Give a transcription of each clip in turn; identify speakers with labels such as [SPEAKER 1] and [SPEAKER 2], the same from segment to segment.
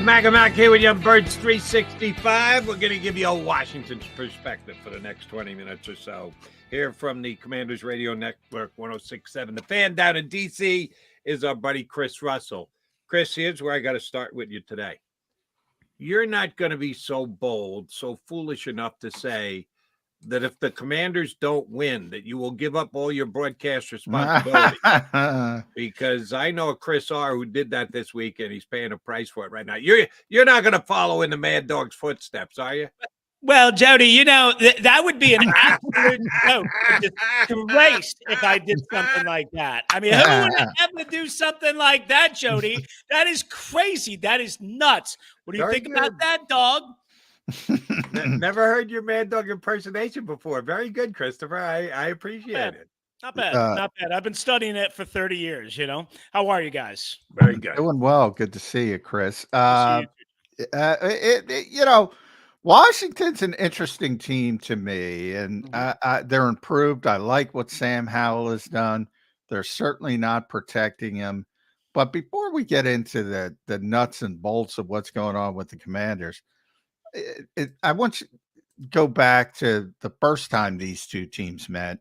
[SPEAKER 1] Mac here with you, Birds 365. We're going to give you a Washington's perspective for the next 20 minutes or so. Here from the Commanders Radio Network 106.7. The Fan down in D.C. is our buddy Chris Russell. Chris, here's where I got to start with you today. You're not going to be so bold, so foolish enough to say that if the Commanders don't win, that you will give up all your broadcast responsibility. Because I know a Chris R. who did that this week, and he's paying a price for it right now. You're not going to follow in the Mad Dog's footsteps, are you?
[SPEAKER 2] Well, Jody, you know, that would be an absolute joke, disgrace if I did something like that. I mean, who would ever do something like that, Jody? That is crazy. That is nuts. What do you think about that, dog?
[SPEAKER 1] Never heard your Mad Dog impersonation before. Very good, Christopher. I appreciate it.
[SPEAKER 2] Not bad. Not bad. I've been studying it for 30 years, you know. How are you guys?
[SPEAKER 1] Very good.
[SPEAKER 3] Doing well. Good to see you, Chris. You know, Washington's an interesting team to me, and they're improved. I like what Sam Howell has done. They're certainly not protecting him. But before we get into the nuts and bolts of what's going on with the Commanders, I want you to go back to the first time these two teams met.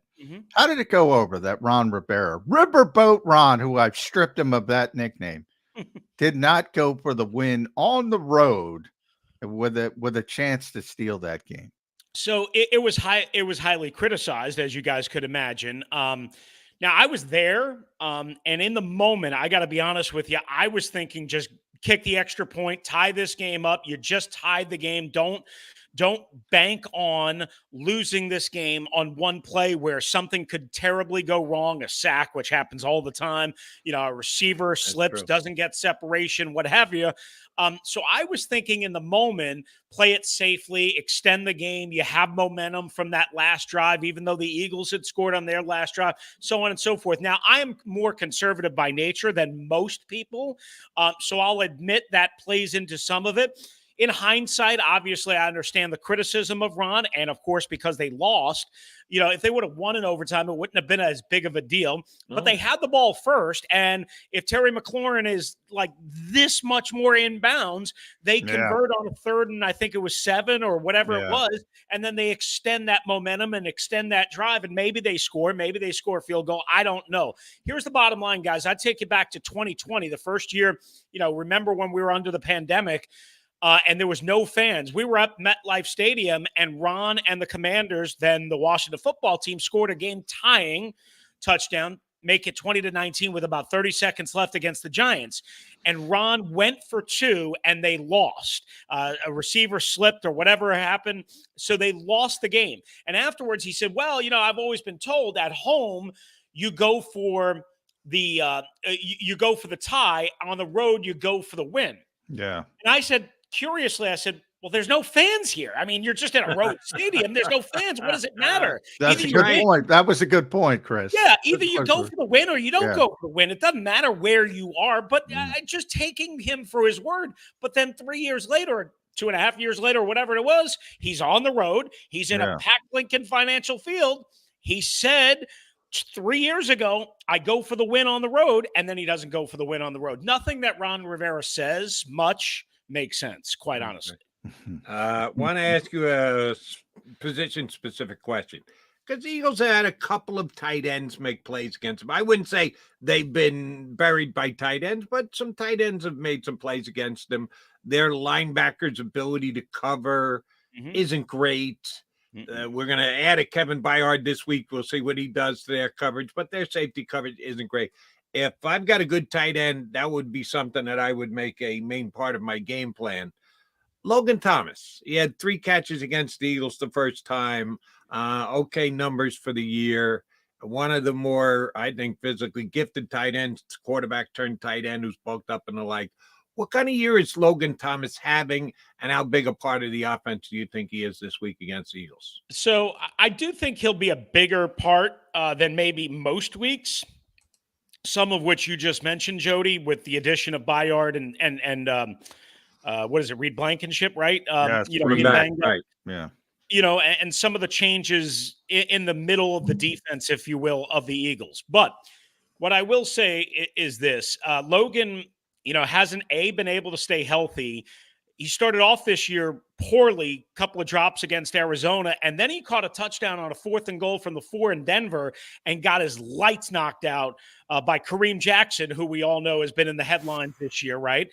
[SPEAKER 3] How did it go over that Ron Rivera, Riverboat Ron, who I've stripped him of that nickname, did not go for the win on the road with a chance to steal that game?
[SPEAKER 2] So it was highly criticized, as you guys could imagine. Now I was there, and in the moment, I got to be honest with you, I was thinking just kick the extra point, tie this game up. You just tied the game. Don't bank on losing this game on one play where something could terribly go wrong, a sack, which happens all the time. You know, a receiver slips, doesn't get separation, what have you. So I was thinking in the moment, play it safely, extend the game. You have momentum from that last drive, even though the Eagles had scored on their last drive, so on and so forth. Now, I am more conservative by nature than most people, so I'll admit that plays into some of it. In hindsight, obviously, I understand the criticism of Ron, and of course, because they lost, you know, if they would have won in overtime, it wouldn't have been as big of a deal. But they had the ball first, and if Terry McLaurin is like this much more inbounds, they convert on a third, and I think it was 7 or whatever it was, and then they extend that momentum and extend that drive, and maybe they score a field goal. I don't know. Here's the bottom line, guys. I'd take you back to 2020, the first year. You know, remember when we were under the pandemic? And there was no fans. We were at MetLife Stadium, and Ron and the Commanders, then the Washington football team, scored a game-tying touchdown, make it 20-19 with about 30 seconds left against the Giants. And Ron went for 2, and they lost. A receiver slipped or whatever happened, so they lost the game. And afterwards, he said, well, you know, I've always been told at home you go for the tie. On the road, you go for the win.
[SPEAKER 3] Yeah.
[SPEAKER 2] And I said, curiously, I said, well, there's no fans here. I mean, you're just in a road stadium. There's no fans. What does it matter?
[SPEAKER 3] That's a good point. That was a good point, Chris.
[SPEAKER 2] Yeah, either you go for the win or you don't go for the win. It doesn't matter where you are, but just taking him for his word. But then 3 years later, 2.5 years later, whatever it was, he's on the road. He's in a packed Lincoln Financial Field. He said 3 years ago, I go for the win on the road, and then he doesn't go for the win on the road. Nothing that Ron Rivera says much makes sense, quite honestly.
[SPEAKER 1] Want to ask you a position-specific question. Because the Eagles had a couple of tight ends make plays against them. I wouldn't say they've been buried by tight ends, but some tight ends have made some plays against them. Their linebackers' ability to cover isn't great. We're going to add a Kevin Byard this week. We'll see what he does to their coverage, but their safety coverage isn't great. If I've got a good tight end, that would be something that I would make a main part of my game plan. Logan Thomas, he had 3 catches against the Eagles the first time. Okay numbers for the year. One of the more, I think, physically gifted tight ends, quarterback turned tight end who's bulked up and the like. What kind of year is Logan Thomas having, and how big a part of the offense do you think he is this week against the Eagles?
[SPEAKER 2] So I do think he'll be a bigger part than maybe most weeks. Some of which you just mentioned, Jody, with the addition of Byard and what is it, Reed Blankenship, right?
[SPEAKER 3] Yes,
[SPEAKER 1] right.
[SPEAKER 3] Yeah.
[SPEAKER 2] You know, and some of the changes in the middle of the defense, if you will, of the Eagles. But what I will say is this: Logan hasn't been able to stay healthy. He started off this year poorly, couple of drops against Arizona, and then he caught a touchdown on a 4th and goal from the 4 in Denver and got his lights knocked out by Kareem Jackson, who we all know has been in the headlines this year, right?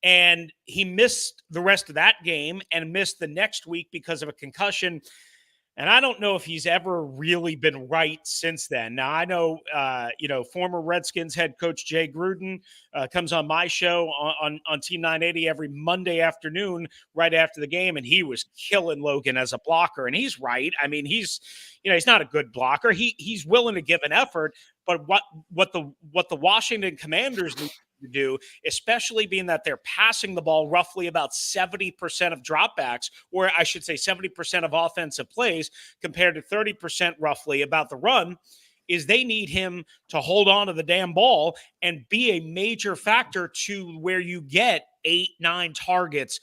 [SPEAKER 2] And he missed the rest of that game and missed the next week because of a concussion. And I don't know if he's ever really been right since then. Now, I know, former Redskins head coach Jay Gruden comes on my show on Team 980 every Monday afternoon right after the game, and he was killing Logan as a blocker. And he's right. I mean, he's not a good blocker. He's willing to give an effort, but what the Washington Commanders need to do, especially being that they're passing the ball roughly about 70% of dropbacks, or I should say 70% of offensive plays compared to 30% roughly about the run, is they need him to hold on to the damn ball and be a major factor to where you get 8, 9 targets,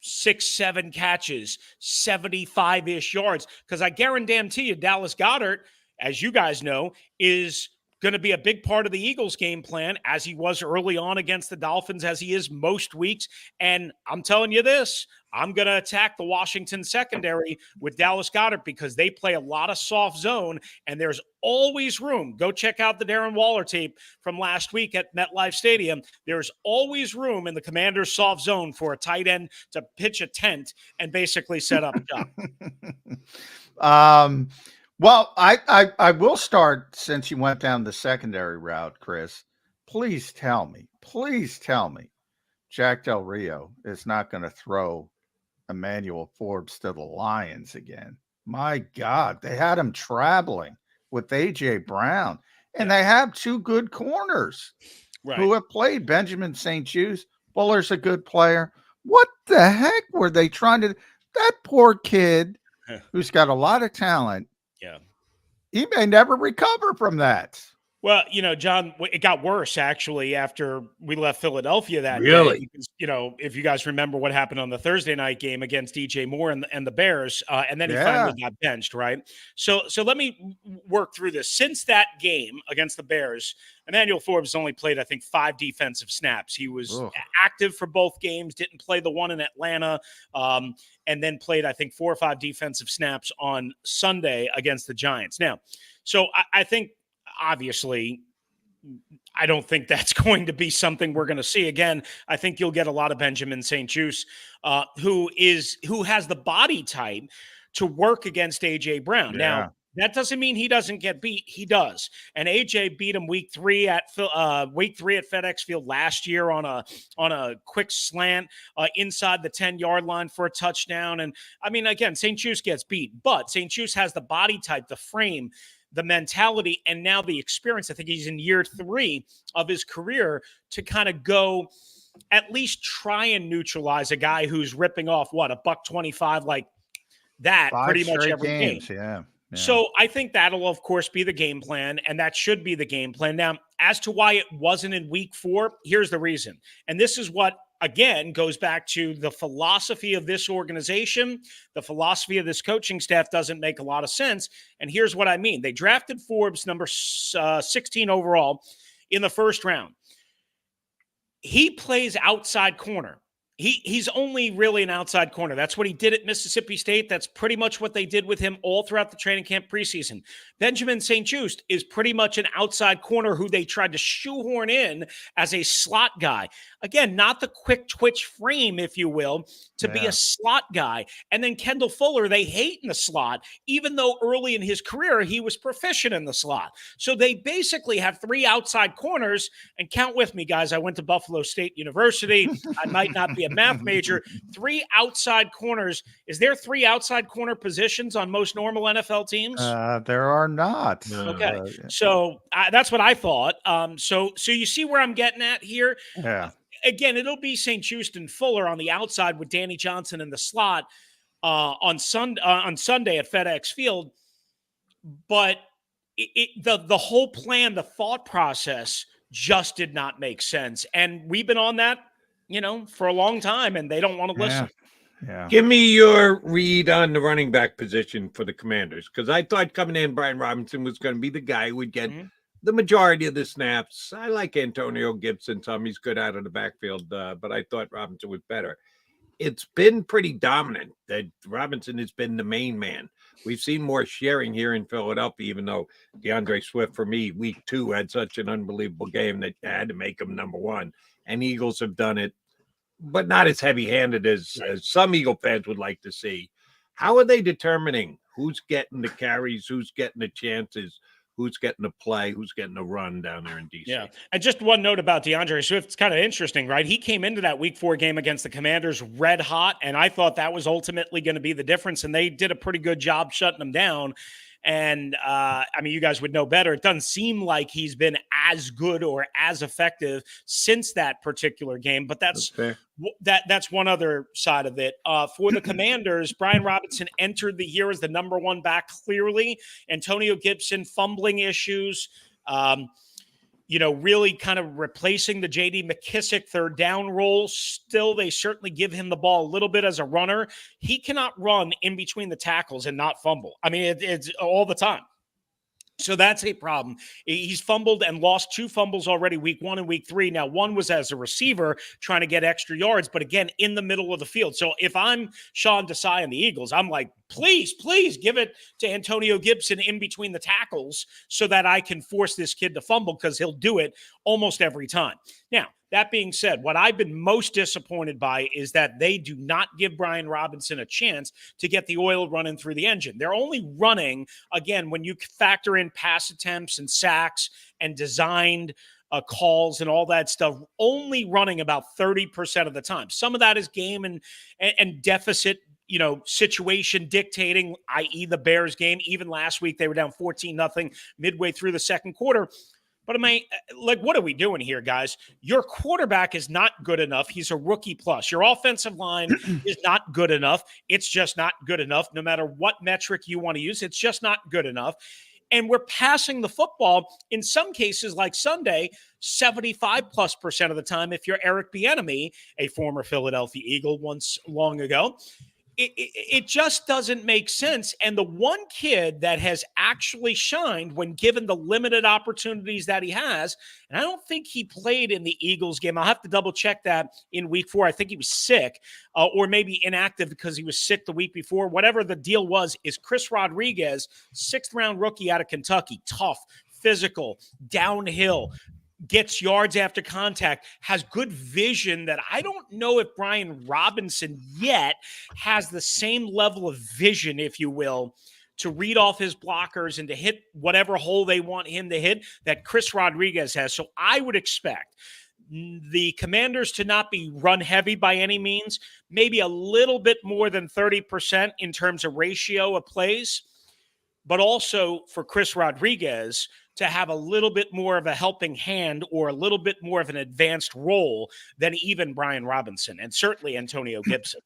[SPEAKER 2] 6, 7 catches, 75-ish yards. Because I guarantee you, Dallas Goedert, as you guys know, is going to be a big part of the Eagles game plan, as he was early on against the Dolphins, as he is most weeks. And I'm telling you this, I'm going to attack the Washington secondary with Dallas Goedert because they play a lot of soft zone, and there's always room. Go check out the Darren Waller tape from last week at MetLife Stadium. There's always room in the Commanders' soft zone for a tight end to pitch a tent and basically set up shop.
[SPEAKER 3] Well, I will start, since you went down the secondary route, Chris. Please tell me, Jack Del Rio is not going to throw Emmanuel Forbes to the Lions again. My God, they had him traveling with A.J. Brown, and they have 2 good corners who have played. Benjamin St-Juste, Buller's a good player. What the heck were they trying to? That poor kid who's got a lot of talent.
[SPEAKER 2] Yeah.
[SPEAKER 3] He may never recover from that.
[SPEAKER 2] Well, John, it got worse actually after we left Philadelphia that
[SPEAKER 1] Really?
[SPEAKER 2] day. Because, if you guys remember what happened on the Thursday night game against DJ Moore and the Bears, and then he finally got benched, right? So let me work through this. Since that game against the Bears, Emmanuel Forbes only played, I think, 5 defensive snaps. He was active for both games, didn't play the one in Atlanta, and then played, I think, 4 or 5 defensive snaps on Sunday against the Giants. Now, so I think, obviously, I don't think that's going to be something we're going to see again. I think you'll get a lot of Benjamin St-Juste, who has the body type to work against A.J. Brown.
[SPEAKER 3] Yeah.
[SPEAKER 2] Now, that doesn't mean he doesn't get beat. He does. And AJ beat him week 3 at FedEx Field last year on a quick slant inside the 10-yard line for a touchdown. And I mean, again, St-Juste gets beat, but St-Juste has the body type, the frame, the mentality, and now the experience. I think he's in year 3 of his career to kind of go at least try and neutralize a guy who's ripping off $125 like that
[SPEAKER 3] 5
[SPEAKER 2] pretty much every game.
[SPEAKER 3] Yeah.
[SPEAKER 2] So I think that'll, of course, be the game plan, and that should be the game plan. Now, as to why it wasn't in week 4, here's the reason. And this is what, again, goes back to the philosophy of this organization. The philosophy of this coaching staff doesn't make a lot of sense. And here's what I mean. They drafted Forbes, number 16 overall, in the first round. He plays outside corner. He's only really an outside corner. That's what he did at Mississippi State. That's pretty much what they did with him all throughout the training camp preseason. Benjamin St-Juste is pretty much an outside corner who they tried to shoehorn in as a slot guy. Again, not the quick twitch frame, if you will, to be a slot guy. And then Kendall Fuller, they hate in the slot, even though early in his career, he was proficient in the slot. So they basically have 3 outside corners. And count with me, guys. I went to Buffalo State University. I might not be a math major. 3 outside corners. Is there 3 outside corner positions on most normal NFL teams?
[SPEAKER 3] There are not.
[SPEAKER 2] Okay. So that's what I thought. So you see where I'm getting at here?
[SPEAKER 3] Yeah.
[SPEAKER 2] Again, it'll be St-Juste and Fuller on the outside with Danny Johnson in the slot on Sunday at FedEx Field. But the whole plan, the thought process just did not make sense. And we've been on that, for a long time, and they don't want to listen.
[SPEAKER 3] Yeah.
[SPEAKER 1] Give me your read on the running back position for the Commanders, because I thought coming in, Brian Robinson was going to be the guy who would get the majority of the snaps. I like Antonio Gibson some. He's good out of the backfield, but I thought Robinson was better. It's been pretty dominant that Robinson has been the main man. We've seen more sharing here in Philadelphia, even though DeAndre Swift, for me, week 2 had such an unbelievable game that you had to make him number one. And Eagles have done it, but not as heavy-handed as some Eagle fans would like to see. How are they determining who's getting the carries, who's getting the chances, who's getting the play, who's getting the run down there in DC?
[SPEAKER 2] Yeah. And just one note about DeAndre Swift. It's kind of interesting, right? He came into that week 4 game against the Commanders red hot, and I thought that was ultimately going to be the difference, and they did a pretty good job shutting him down. And, I mean, you guys would know better. It doesn't seem like he's been as good or as effective since that particular game, but that's one other side of it. For the Commanders, Brian Robinson entered the year as the number 1 back, clearly. Antonio Gibson, fumbling issues, really kind of replacing the J.D. McKissick third down role. Still, they certainly give him the ball a little bit as a runner. He cannot run in between the tackles and not fumble. I mean, it's all the time. So that's a problem. He's fumbled and lost 2 fumbles already, week 1 and week 3. Now, one was as a receiver trying to get extra yards, but again, in the middle of the field. So if I'm Sean Desai and the Eagles, I'm like, please give it to Antonio Gibson in between the tackles so that I can force this kid to fumble, because he'll do it almost every time. Now, that being said, what I've been most disappointed by is that they do not give Brian Robinson a chance to get the oil running through the engine. They're only running, again, when you factor in pass attempts and sacks and designed calls and all that stuff, only running about 30% of the time. Some of that is game and deficit, situation dictating, i.e. the Bears game. Even last week, they were down 14-0 midway through the second quarter. But what are we doing here, guys? Your quarterback is not good enough. He's a rookie plus. Your offensive line is not good enough. It's just not good enough. No matter what metric you want to use, it's just not good enough. And we're passing the football, in some cases like Sunday, 75+% of the time if you're Eric Bieniemy, a former Philadelphia Eagle once long ago. It just doesn't make sense. And the one kid that has actually shined when given the limited opportunities that he has, and I don't think he played in the Eagles game. I'll have to double check that in week 4. I think he was sick or maybe inactive because he was sick the week before. Whatever the deal was, is Chris Rodriguez, 6th-round rookie out of Kentucky, tough, physical, downhill, gets yards after contact, has good vision that I don't know if Brian Robinson yet has the same level of vision, if you will, to read off his blockers and to hit whatever hole they want him to hit that Chris Rodriguez has. So I would expect the Commanders to not be run heavy by any means, maybe a little bit more than 30% in terms of ratio of plays, but also for Chris Rodriguez to have a little bit more of a helping hand or a little bit more of an advanced role than even Brian Robinson and certainly Antonio Gibson.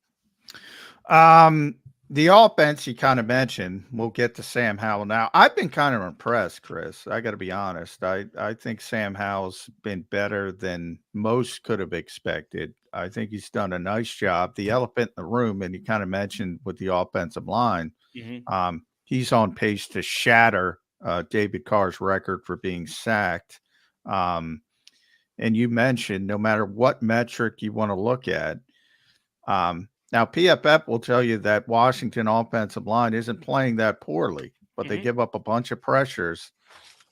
[SPEAKER 3] The offense you kind of mentioned, we'll get to Sam Howell now. I've been kind of impressed, Chris. I got to be honest. I think Sam Howell's been better than most could have expected. I think he's done a nice job. The elephant in the room, and you kind of mentioned with the offensive line, he's on pace to shatter David Carr's record for being sacked. And you mentioned no matter what metric you want to look at. Now, PFF will tell you that Washington offensive line isn't playing that poorly, but they give up a bunch of pressures.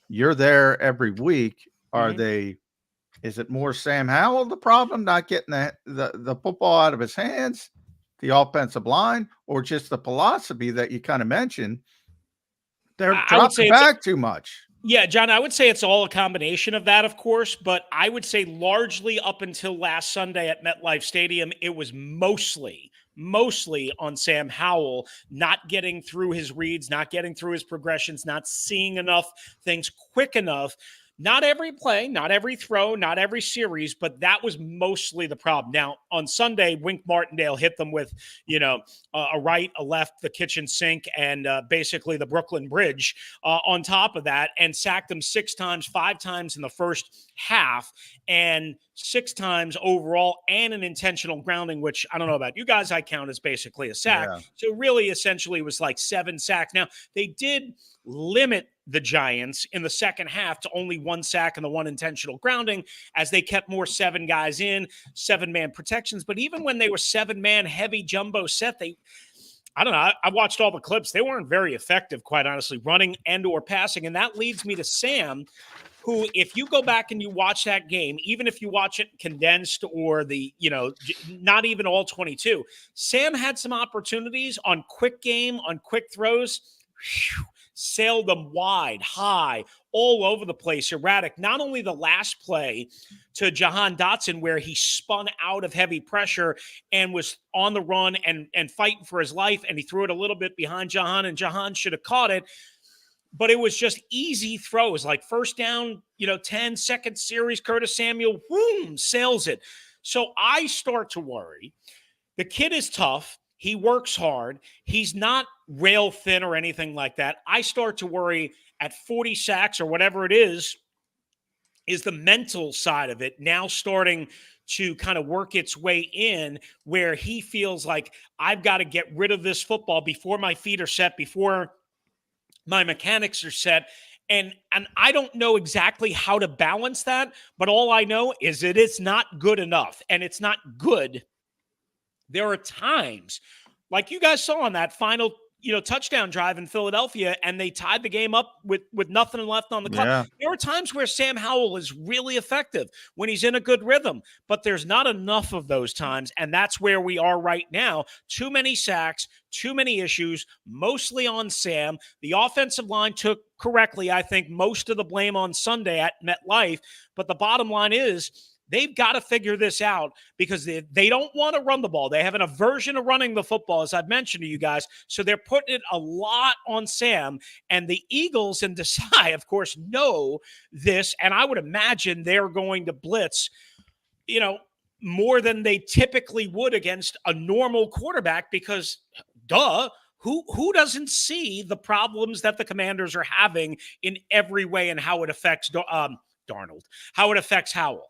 [SPEAKER 3] You're there every week. Is it more Sam Howell the problem, not getting the football out of his hands, the offensive line, or just the philosophy that you kind of mentioned? They're dropping back too much.
[SPEAKER 2] Yeah, John, I would say it's all a combination of that, of course, but I would say largely up until last Sunday at MetLife Stadium, it was mostly on Sam Howell not getting through his reads, not getting through his progressions, not seeing enough things quick enough. Not every play, not every throw, not every series, but that was mostly the problem. Now, on Sunday, Wink Martindale hit them with, a right, a left, the kitchen sink, and basically the Brooklyn Bridge on top of that, and sacked them 6 times, 5 times in the first half, and 6 times overall, and an intentional grounding, which I don't know about you guys, I count as basically a sack. Yeah. So really, essentially, it was like 7 sacks. Now, they did limit the Giants in the second half to only 1 sack and the 1 intentional grounding as they kept more 7 guys in, 7-man protections. But even when they were 7-man heavy jumbo set, I don't know. I watched all the clips. They weren't very effective, quite honestly, running and or passing. And that leads me to Sam, who, if you go back and you watch that game, even if you watch it condensed or not even all 22, Sam had some opportunities on quick game, on quick throws, sailed them wide, high, all over the place, erratic. Not only the last play to Jahan Dotson, where he spun out of heavy pressure and was on the run and fighting for his life, and he threw it a little bit behind Jahan, and Jahan should have caught it. But it was just easy throws, like first down, 10, second series, Curtis Samuel, boom, sails it. So I start to worry. The kid is tough. He works hard. He's not rail thin or anything like that. I start to worry at 40 sacks or whatever it is the mental side of it now starting to kind of work its way in, where he feels like, I've got to get rid of this football before my feet are set, before my mechanics are set. And I don't know exactly how to balance that, but all I know is that it's not good enough, and it's not good. There are times, like you guys saw on that final, touchdown drive in Philadelphia, and they tied the game up with nothing left on the clock.
[SPEAKER 3] Yeah.
[SPEAKER 2] There are times where Sam Howell is really effective when he's in a good rhythm, but there's not enough of those times, and that's where we are right now. Too many sacks, too many issues, mostly on Sam. The offensive line took correctly, I think, most of the blame on Sunday at MetLife, but the bottom line is, they've got to figure this out, because they don't want to run the ball. They have an aversion to running the football, as I've mentioned to you guys. So they're putting it a lot on Sam. And the Eagles and Desai, of course, know this. And I would imagine they're going to blitz, more than they typically would against a normal quarterback, because, who doesn't see the problems that the Commanders are having in every way and how it affects Darnold, how it affects Howell?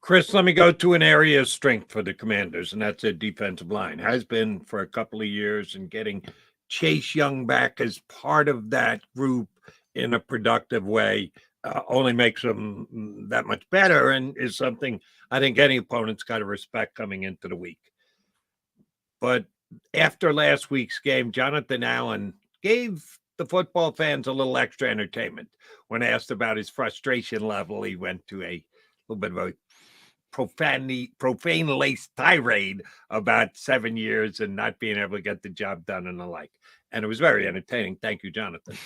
[SPEAKER 1] Chris, let me go to an area of strength for the Commanders, and that's their defensive line. Has been for a couple of years, and getting Chase Young back as part of that group in a productive way only makes them that much better, and is something I think any opponent's got to respect coming into the week. But after last week's game, Jonathan Allen gave the football fans a little extra entertainment. When asked about his frustration level, he went to a little bit of a profane-laced tirade about 7 years and not being able to get the job done and the like. And it was very entertaining. Thank you, Jonathan.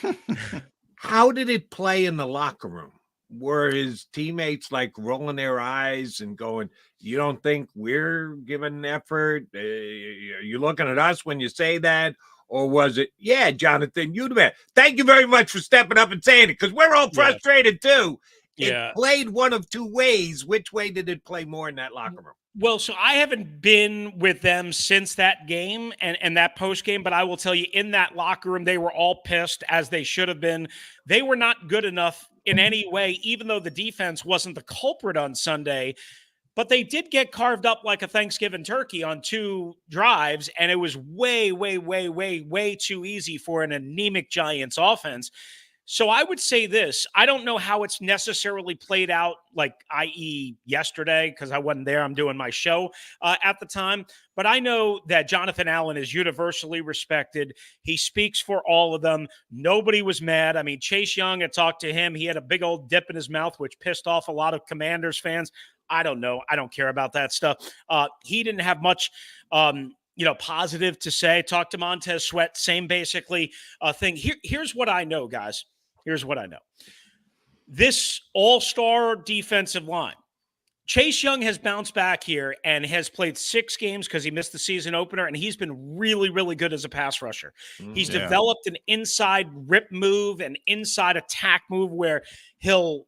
[SPEAKER 1] How did it play in the locker room? Were his teammates like rolling their eyes and going, you don't think we're giving effort? Are you looking at us when you say that? Or was it, yeah, Jonathan, you the man. Thank you very much for stepping up and saying it, because we're all frustrated too. It played one of two ways. Which way did it play more in that locker room?
[SPEAKER 2] Well, so I haven't been with them since that game and that post game, but I will tell you, in that locker room, they were all pissed, as they should have been. They were not good enough in any way, even though the defense wasn't the culprit on Sunday. But they did get carved up like a Thanksgiving turkey on 2 drives, and it was way, way, way, way, way too easy for an anemic Giants offense. So I would say this. I don't know how it's necessarily played out, like, i.e. yesterday, because I wasn't there. I'm doing my show at the time. But I know that Jonathan Allen is universally respected. He speaks for all of them. Nobody was mad. I mean, Chase Young, I talked to him. He had a big old dip in his mouth, which pissed off a lot of Commanders fans. I don't know. I don't care about that stuff. He didn't have much positive to say. Talked to Montez Sweat, same basically thing. Here's what I know, guys. Here's what I know. This all-star defensive line, Chase Young has bounced back here and has played 6 games because he missed the season opener, and he's been really, really good as a pass rusher. He's developed an inside rip move, an inside attack move where he'll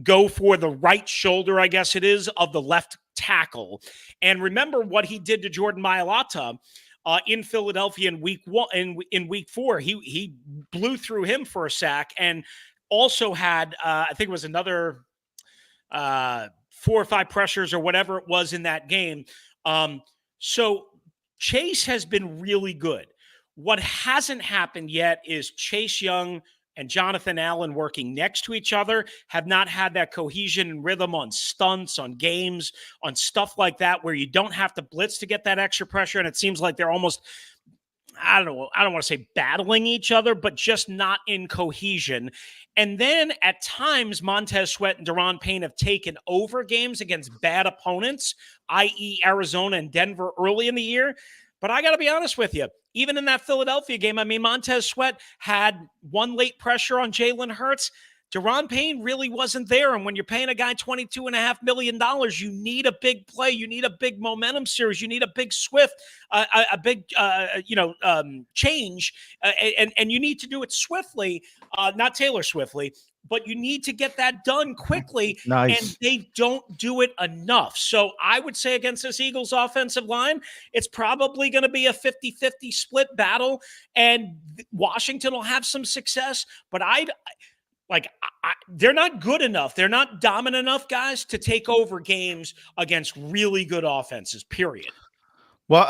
[SPEAKER 2] go for the right shoulder, I guess it is, of the left tackle. And remember what he did to Jordan Mailata in Philadelphia in week 1, in week 4. He blew through him for a sack, and also had I think it was another 4 or 5 pressures or whatever it was in that game. So Chase has been really good. What hasn't happened yet is Chase Young and Jonathan Allen working next to each other have not had that cohesion and rhythm on stunts, on games, on stuff like that, where you don't have to blitz to get that extra pressure. And it seems like they're almost, I don't want to say battling each other, but just not in cohesion. And then at times, Montez Sweat and Daron Payne have taken over games against bad opponents, i.e. Arizona and Denver early in the year. But I got to be honest with you, even in that Philadelphia game, I mean, Montez Sweat had one late pressure on Jalen Hurts. Daron Payne really wasn't there. And when you're paying a guy $22.5 million, you need a big play. You need a big momentum series. You need a big swift, a big, change. And you need to do it swiftly, not Taylor Swiftly, but you need to get that done quickly.
[SPEAKER 3] Nice.
[SPEAKER 2] And they don't do it enough. So I would say against this Eagles offensive line, it's probably going to be a 50-50 split battle. And Washington will have some success. But they're not good enough. They're not dominant enough, guys, to take over games against really good offenses, period.
[SPEAKER 3] Well,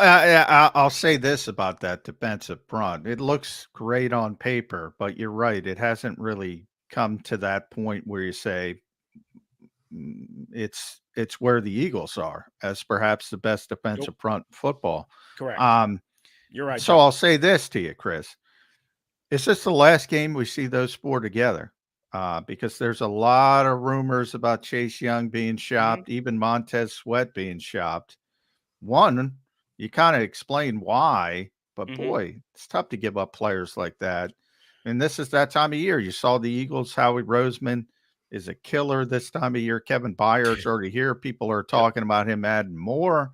[SPEAKER 3] I'll say this about that defensive front. It looks great on paper, but you're right. It hasn't really come to that point where you say it's where the Eagles are as perhaps the best defensive front in football.
[SPEAKER 2] Correct. You're right.
[SPEAKER 3] So I'll say this to you, Chris. Is this the last game we see those four together? Because there's a lot of rumors about Chase Young being shopped, even Montez Sweat being shopped. One, you kind of explain why, but boy, it's tough to give up players like that. And this is that time of year. You saw the Eagles. Howie Roseman is a killer this time of year. Kevin Byard's already here. People are talking about him adding more.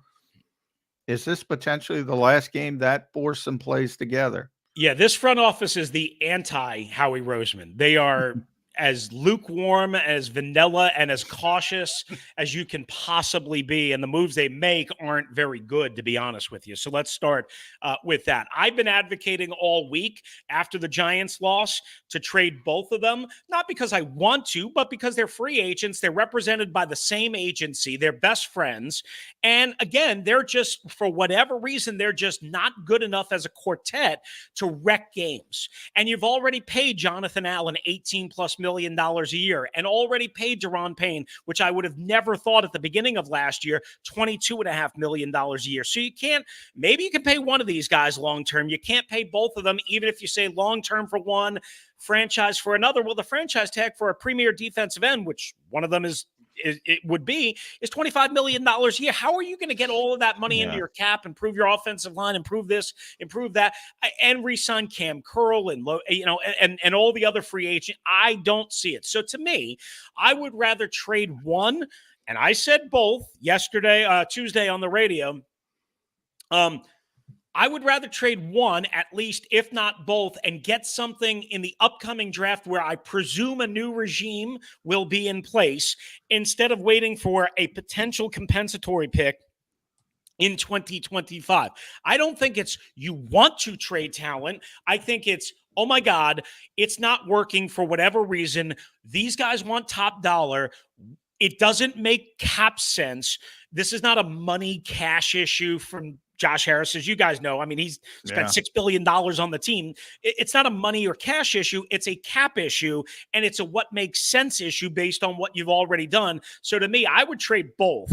[SPEAKER 3] Is this potentially the last game that force them plays together?
[SPEAKER 2] Yeah, this front office is the anti-Howie Roseman. They are as lukewarm, as vanilla, and as cautious as you can possibly be. And the moves they make aren't very good, to be honest with you. So let's start with that. I've been advocating all week after the Giants loss to trade both of them, not because I want to, but because they're free agents. They're represented by the same agency. They're best friends. And again, they're just, for whatever reason, they're just not good enough as a quartet to wreck games. And you've already paid Jonathan Allen $18+ million a year, and already paid Daron Payne, which I would have never thought at the beginning of last year, $22.5 million a year. So you can't, maybe you can pay one of these guys long-term. You can't pay both of them, even if you say long-term for one, franchise for another. Well, the franchise tag for a premier defensive end, which one of them is $25 million a year. How are you going to get all of that money into your cap, improve your offensive line, improve this, improve that, and re-sign Cam Curl and all the other free agents? I don't see it. So to me, I would rather trade one, and I said both yesterday, Tuesday on the radio. I would rather trade one, at least, if not both, and get something in the upcoming draft where I presume a new regime will be in place, instead of waiting for a potential compensatory pick in 2025. I don't think it's you want to trade talent. I think it's, oh my God, it's not working for whatever reason. These guys want top dollar. It doesn't make cap sense. This is not a money cash issue from Josh Harris, as you guys know. I mean, he's spent $6 billion on the team. It's not a money or cash issue. It's a cap issue, and it's a what makes sense issue based on what you've already done. So to me, I would trade both,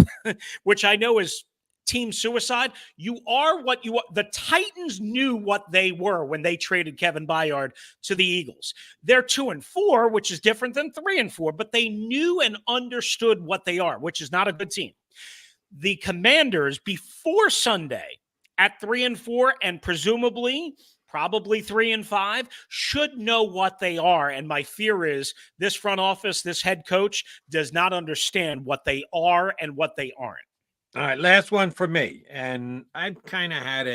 [SPEAKER 2] which I know is team suicide. You are what you are. The Titans knew what they were when they traded Kevin Byard to the Eagles. They're 2-4, which is different than 3-4, but they knew and understood what they are, which is not a good team. The Commanders, before Sunday, at 3-4 and presumably probably 3-5, should know what they are. And my fear is this front office, this head coach does not understand what they are and what they aren't.
[SPEAKER 1] All right, last one for me. And I've kind of had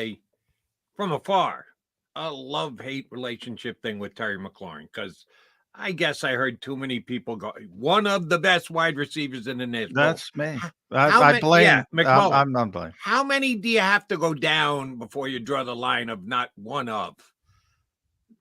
[SPEAKER 1] from afar, a love-hate relationship thing with Terry McLaurin, because I guess I heard too many people go, one of the best wide receivers in the nation.
[SPEAKER 3] That's me. I blame.
[SPEAKER 1] McMullen.
[SPEAKER 3] I'm not blaming.
[SPEAKER 1] How many do you have to go down before you draw the line of not one of?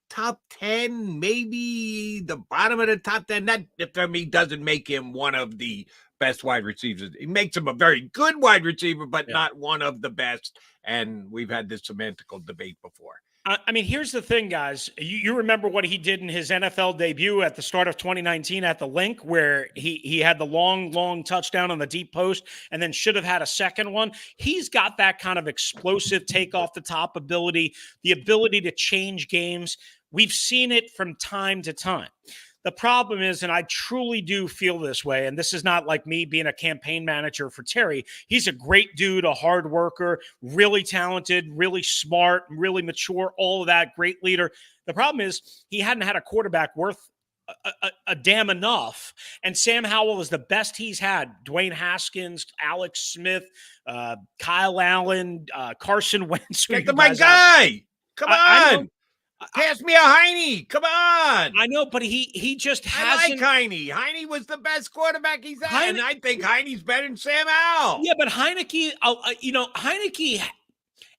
[SPEAKER 1] Top 10, maybe the bottom of the top 10. That, for me, doesn't make him one of the best wide receivers. It makes him a very good wide receiver, but not one of the best. And we've had this semantical debate before.
[SPEAKER 2] I mean, here's the thing, guys. You remember what he did in his NFL debut at the start of 2019 at the Link, where he had the long touchdown on the deep post and then should have had a second one. He's got that kind of explosive take off the top ability, the ability to change games. We've seen it from time to time. The problem is, and I truly do feel this way, and this is not like me being a campaign manager for Terry. He's a great dude, a hard worker, really talented, really smart, really mature, all of that, great leader. The problem is he hadn't had a quarterback worth a damn enough. And Sam Howell is the best he's had. Dwayne Haskins, Alex Smith, Kyle Allen, Carson Wentz.
[SPEAKER 1] Get to my guy. Come on.
[SPEAKER 2] I know.
[SPEAKER 1] Pass me a Heine. Come on.
[SPEAKER 2] I know, but he just hasn't.
[SPEAKER 1] I like Heine. Heine was the best quarterback he's had, and I think Heine's better than Sam Howell.
[SPEAKER 2] Yeah, but Heineke, Heineke,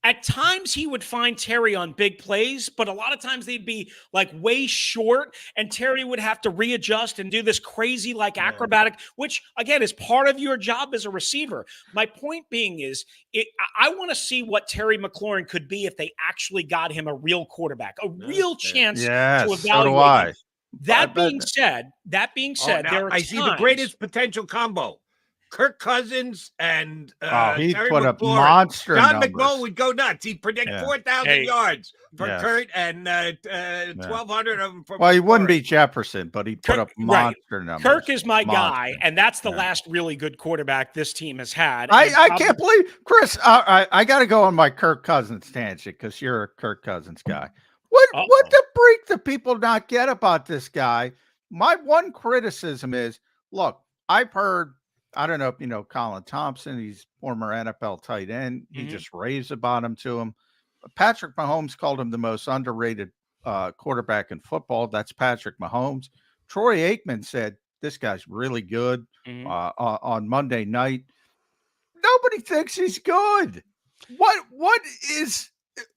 [SPEAKER 2] at times he would find Terry on big plays, but a lot of times they'd be like way short, and Terry would have to readjust and do this crazy like acrobatic, which again is part of your job as a receiver. My point being is, I want to see what Terry McLaurin could be if they actually got him a real quarterback, a real chance to evaluate
[SPEAKER 3] so do I.
[SPEAKER 2] him. That being said, there are
[SPEAKER 1] I see the greatest potential combo. Kirk Cousins and
[SPEAKER 3] he
[SPEAKER 1] Terry
[SPEAKER 3] put up
[SPEAKER 1] McLaurin.
[SPEAKER 3] monster
[SPEAKER 1] John
[SPEAKER 3] numbers.
[SPEAKER 1] McMullen would go nuts. He'd predict 4,000 yards for Kurt and 1,200 of them for
[SPEAKER 3] Well, he wouldn't be Jefferson, but he put up monster numbers.
[SPEAKER 2] Kirk is my guy, and that's the last really good quarterback this team has had.
[SPEAKER 3] I can't believe, Chris, I got to go on my Kirk Cousins tangent because you're a Kirk Cousins guy. What the freak do people not get about this guy? My one criticism is, look, I've heard, I don't know if you know Colin Thompson. He's former NFL tight end. He just raves about him to him. Patrick Mahomes called him the most underrated quarterback in football. That's Patrick Mahomes. Troy Aikman said this guy's really good on Monday night. Nobody thinks he's good.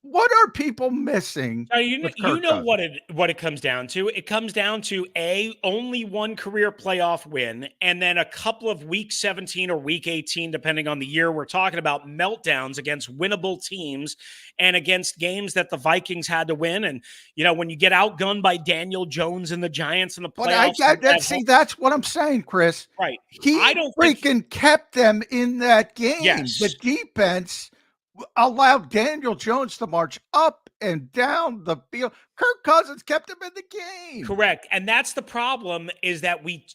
[SPEAKER 3] What are people missing?
[SPEAKER 2] You know what it comes down to. It comes down to only one career playoff win, and then a couple of week 17 or week 18, depending on the year we're talking about, meltdowns against winnable teams and against games that the Vikings had to win. And when you get outgunned by Daniel Jones and the Giants in the playoffs,
[SPEAKER 3] that's what I'm saying, Chris.
[SPEAKER 2] Right?
[SPEAKER 3] I don't freaking kept them in that game.
[SPEAKER 2] Yes.
[SPEAKER 3] The defense allowed Daniel Jones to march up and down the field. Kirk Cousins kept him in the game.
[SPEAKER 2] Correct. And that's the problem, is that we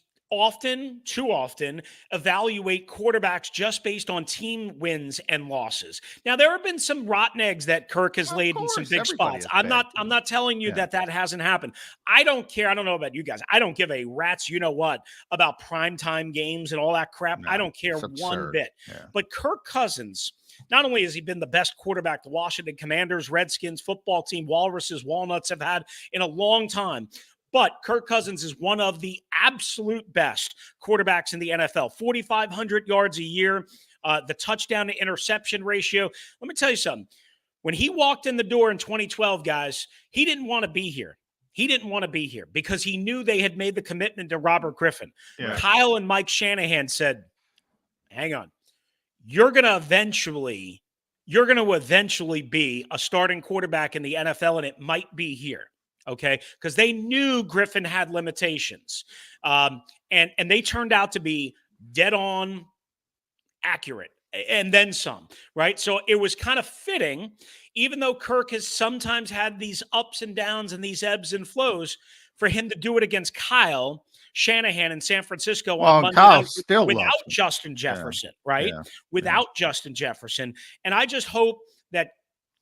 [SPEAKER 2] too often evaluate quarterbacks just based on team wins and losses. Now, there have been some rotten eggs that Kirk has laid in some big spots. I'm not telling you that hasn't happened. I don't care. I don't know about you guys. I don't give a rat's about primetime games and all that crap. I don't care one bit. Yeah. But Kirk Cousins, not only has he been the best quarterback the Washington Commanders, Redskins, football team, Walruses, Walnuts have had in a long time, but Kirk Cousins is one of the absolute best quarterbacks in the NFL. 4,500 yards a year, the touchdown to interception ratio. Let me tell you something. When he walked in the door in 2012, guys, he didn't want to be here. He didn't want to be here because he knew they had made the commitment to Robert Griffin. Yeah. Kyle and Mike Shanahan said, hang on. You're going to eventually be a starting quarterback in the NFL, and it might be here. Okay, because they knew Griffin had limitations, and they turned out to be dead on accurate, and then some, right? So it was kind of fitting, even though Kirk has sometimes had these ups and downs and these ebbs and flows, for him to do it against Kyle Shanahan in San Francisco on Monday night without Justin Jefferson, right? Yeah. Without Justin Jefferson, and I just hope that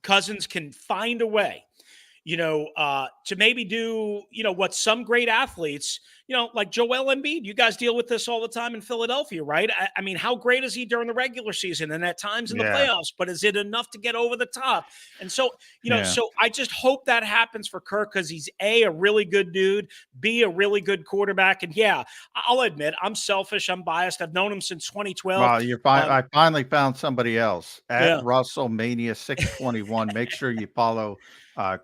[SPEAKER 2] Cousins can find a way, to maybe do, what some great athletes, like Joel Embiid. You guys deal with this all the time in Philadelphia, right? I mean, how great is he during the regular season and at times in the playoffs? But is it enough to get over the top? And so, so I just hope that happens for Kirk, because he's a really good dude, B, a really good quarterback. And I'll admit, I'm selfish, I'm biased. I've known him since 2012.
[SPEAKER 3] Well, I finally found somebody else at WrestleMania 621. Make sure you follow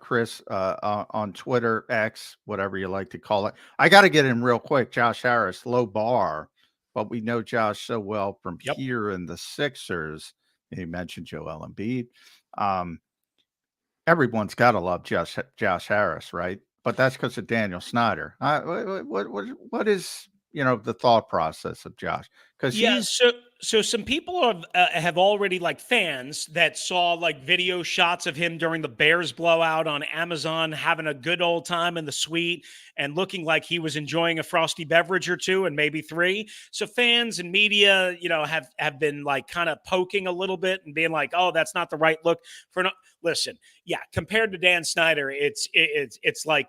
[SPEAKER 3] Chris on Twitter, X, whatever you like to call it. I got to get in real quick. Josh Harris, low bar, but we know Josh so well from here in the Sixers. He mentioned Joel Embiid. everyone's got to love Josh Harris, right? But that's because of Daniel Snyder. What is the thought process of Josh? Because
[SPEAKER 2] Yeah,
[SPEAKER 3] he's
[SPEAKER 2] so some people have already, like, fans that saw, like, video shots of him during the Bears blowout on Amazon, having a good old time in the suite and looking like he was enjoying a frosty beverage or two and maybe three. So fans and media, have been, like, kind of poking a little bit and being like, "Oh, that's not the right look for." No, listen, yeah, compared to Dan Snyder, it's like,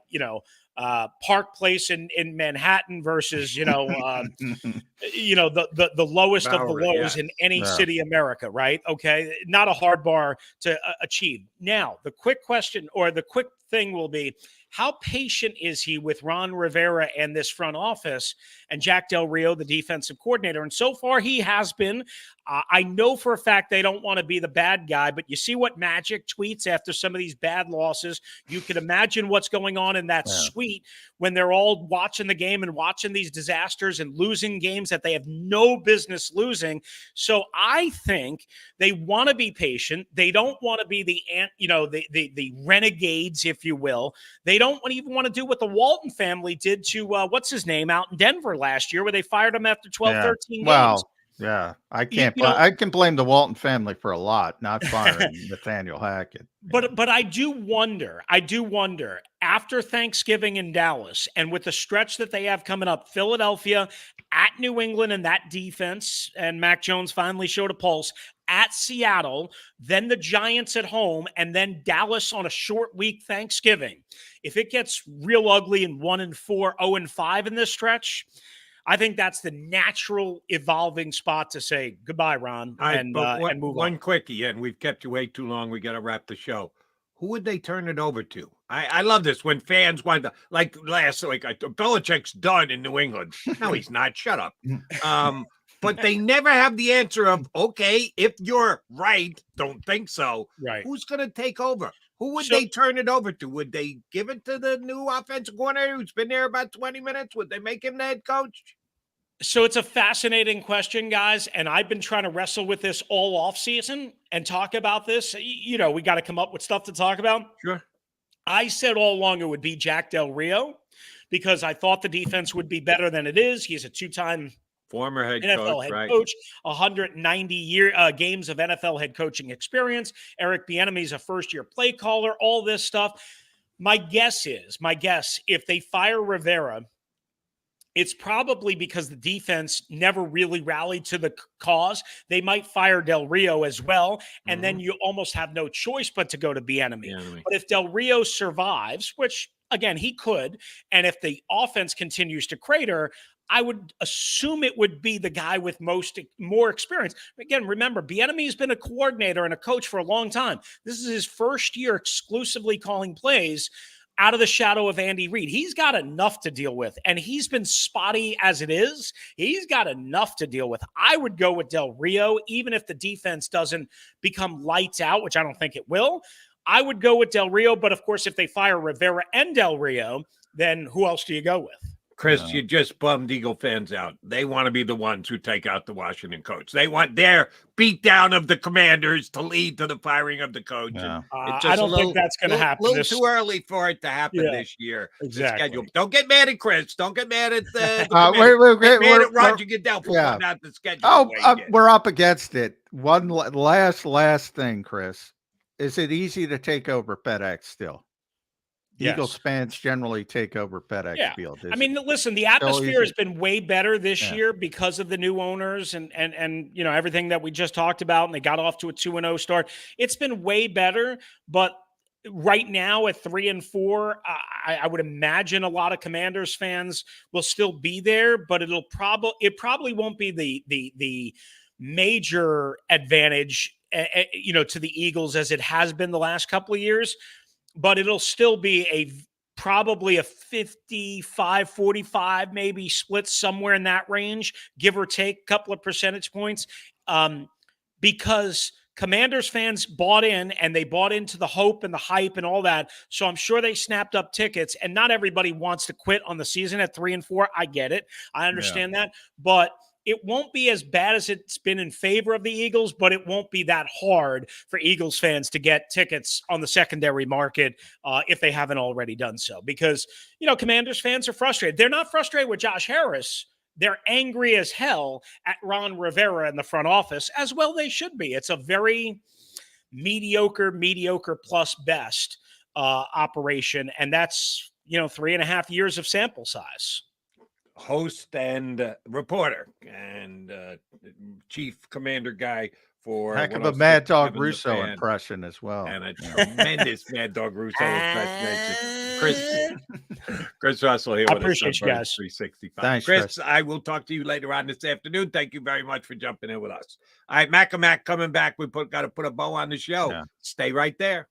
[SPEAKER 2] Park Place in Manhattan versus the lowest of the
[SPEAKER 1] Bowery,
[SPEAKER 2] lows
[SPEAKER 1] yes.
[SPEAKER 2] in any
[SPEAKER 3] Yeah.
[SPEAKER 2] city America, right? Okay, not a hard bar to achieve. Now the quick question, or the quick thing, will be, how patient is he with Ron Rivera and this front office and Jack Del Rio, the defensive coordinator? And so far he has been. I know for a fact they don't want to be the bad guy, but you see what Magic tweets after some of these bad losses. You can imagine what's going on in that suite when they're all watching the game and watching these disasters and losing games that they have no business losing. So I think they want to be patient. They don't want to be the renegades, if you will. They don't even want to do what the Walton family did to what's his name out in Denver last year, where they fired him after 12, 13 games.
[SPEAKER 3] Well, yeah, I can't. I can blame the Walton family for a lot, not firing Nathaniel Hackett.
[SPEAKER 2] But I do wonder after Thanksgiving in Dallas, and with the stretch that they have coming up, Philadelphia, at New England, and that defense, and Mac Jones finally showed a pulse, at Seattle, then the Giants at home, and then Dallas on a short week Thanksgiving. If it gets real ugly in 1-4, 0-5 in this stretch, I think that's the natural evolving spot to say goodbye, Ron, and move
[SPEAKER 1] one
[SPEAKER 2] on.
[SPEAKER 1] quickie, and we've kept you way too long. We got to wrap the show. Who would they turn it over to? I love this when fans want to, like last week, Belichick's done in New England. No, he's not. Shut up. But they never have the answer of, okay, if you're right, don't think so.
[SPEAKER 2] Right.
[SPEAKER 1] Who's going to take over? Who would they turn it over to? Would they give it to the new offensive coordinator who's been there about 20 minutes? Would they make him the head coach?
[SPEAKER 2] So it's a fascinating question, guys, and I've been trying to wrestle with this all off season and talk about this. We got to come up with stuff to talk about.
[SPEAKER 1] Sure.
[SPEAKER 2] I said all along it would be Jack Del Rio because I thought the defense would be better than it is. He's a two-time
[SPEAKER 1] former head
[SPEAKER 2] NFL head coach, 190 games of NFL head coaching experience. Eric Bieniemy's a first-year play caller, all this stuff. My guess, if they fire Rivera, it's probably because the defense never really rallied to the cause. They might fire Del Rio as well, and then you almost have no choice but to go to Bieniemy. But if Del Rio survives, which, again, he could, and if the offense continues to crater, I would assume it would be the guy with more experience. Again, remember, Bieniemy has been a coordinator and a coach for a long time. This is his first year exclusively calling plays out of the shadow of Andy Reid. He's got enough to deal with, and he's been spotty as it is. He's got enough to deal with. I would go with Del Rio, even if the defense doesn't become lights out, which I don't think it will. I would go with Del Rio, but of course, if they fire Rivera and Del Rio, then who else do you go with?
[SPEAKER 1] Chris, you just bummed Eagle fans out. They want to be the ones who take out the Washington coach. They want their beatdown of the Commanders to lead to the firing of the coach.
[SPEAKER 3] Yeah.
[SPEAKER 2] I don't think that's going to happen.
[SPEAKER 1] A little too early for it to happen this year.
[SPEAKER 2] Exactly.
[SPEAKER 1] Don't get mad at Chris. Don't get mad at the
[SPEAKER 3] wait,
[SPEAKER 1] mad at Roger Goodell for putting out the schedule.
[SPEAKER 3] Oh, we're up against it. One last thing, Chris. Is it easy to take over FedEx still?
[SPEAKER 2] Yes.
[SPEAKER 3] Eagles fans generally take over FedEx Field.
[SPEAKER 2] I mean, listen, the atmosphere has been way better this year because of the new owners and everything that we just talked about, and they got off to a 2-0 start. It's been way better, but right now at 3-4, I would imagine a lot of Commanders fans will still be there, but it probably won't be the major advantage to the Eagles as it has been the last couple of years. But it'll still be probably a 55-45, maybe split somewhere in that range, give or take a couple of percentage points, because Commanders fans bought in, and they bought into the hope and the hype and all that. So I'm sure they snapped up tickets, and not everybody wants to quit on the season at 3-4. I get it. I understand that. But it won't be as bad as it's been in favor of the Eagles, but it won't be that hard for Eagles fans to get tickets on the secondary market if they haven't already done so. Because, Commanders fans are frustrated. They're not frustrated with Josh Harris. They're angry as hell at Ron Rivera in the front office, as well they should be. It's a very mediocre plus best operation, and that's 3.5 years of sample size.
[SPEAKER 1] Host and reporter and chief commander guy for
[SPEAKER 3] heck of a Mad Dog Russo impression as well,
[SPEAKER 1] and a tremendous Mad Dog Russo impression. Chris Russell here.
[SPEAKER 2] I appreciate you guys.
[SPEAKER 1] 365.
[SPEAKER 3] Thanks,
[SPEAKER 1] Chris. I will talk to you later on this afternoon. Thank you very much for jumping in with us. All right, Mac coming back. We got to put a bow on the show.
[SPEAKER 3] Yeah.
[SPEAKER 1] Stay right there.